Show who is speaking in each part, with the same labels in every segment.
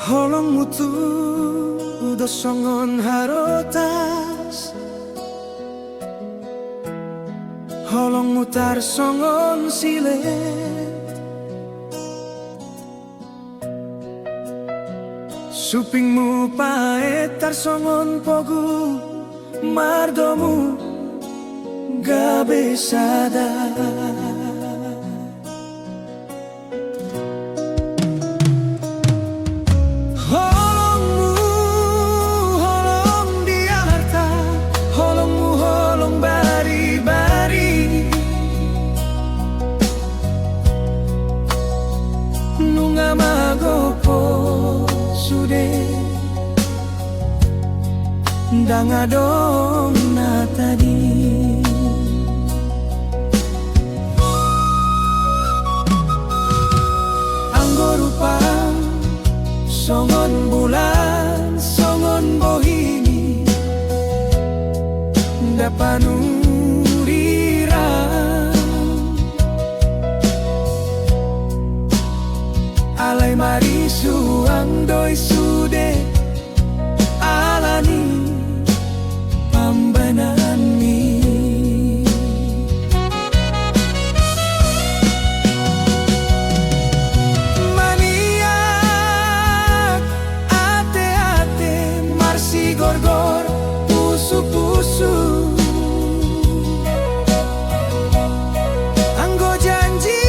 Speaker 1: Holong mutu dosongon harotas, holong mutar songon silet, supingmu paet tar songon pogu, mardomu gabe sadar. Nunga magopo sude danga dong na tadi anggo rupa songon bulan songon bohini dapanu alai mari suang doi sude alani pambanan mi maniak ate-ate marsi gorgor pusu-pusu anggo janji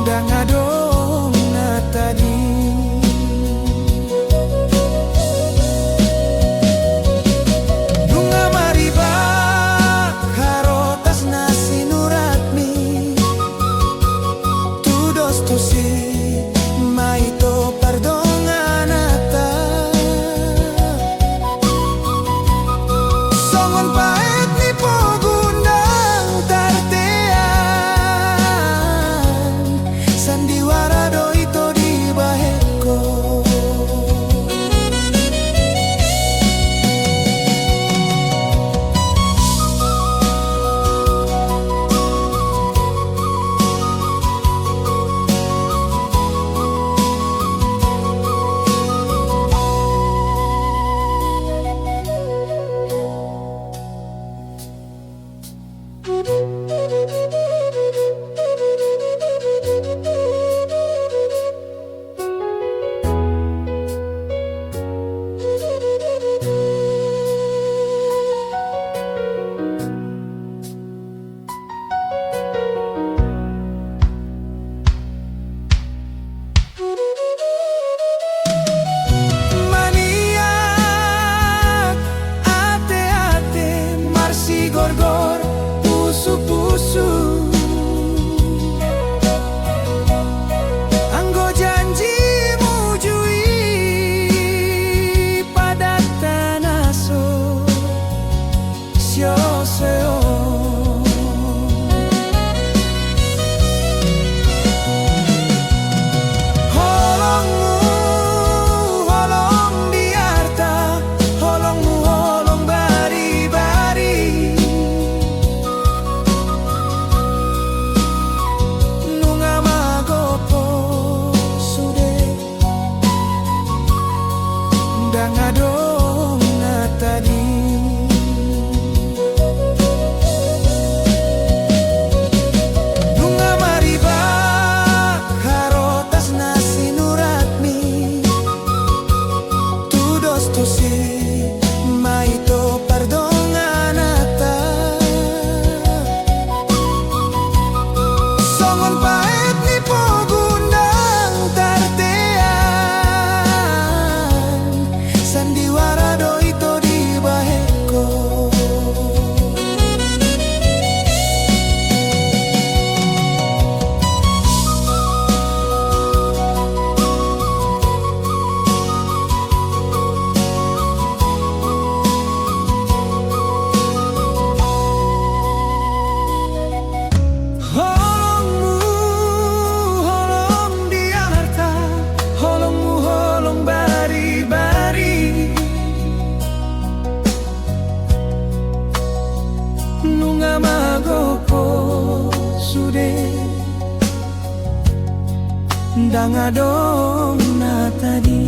Speaker 1: ngadong na tadi bunga mariba karotas nasi nuratmi tudos tusi maito pardonganata songon paet ni pogundang tartean sandiwara do ito di baheko dangadong na tadi.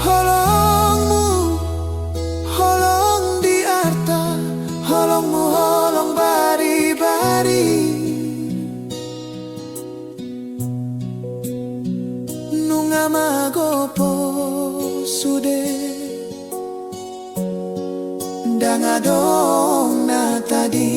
Speaker 1: Holongmu, holong di arta, holongmu holong bari-bari. Nunga magopo sude dangadong na tadi.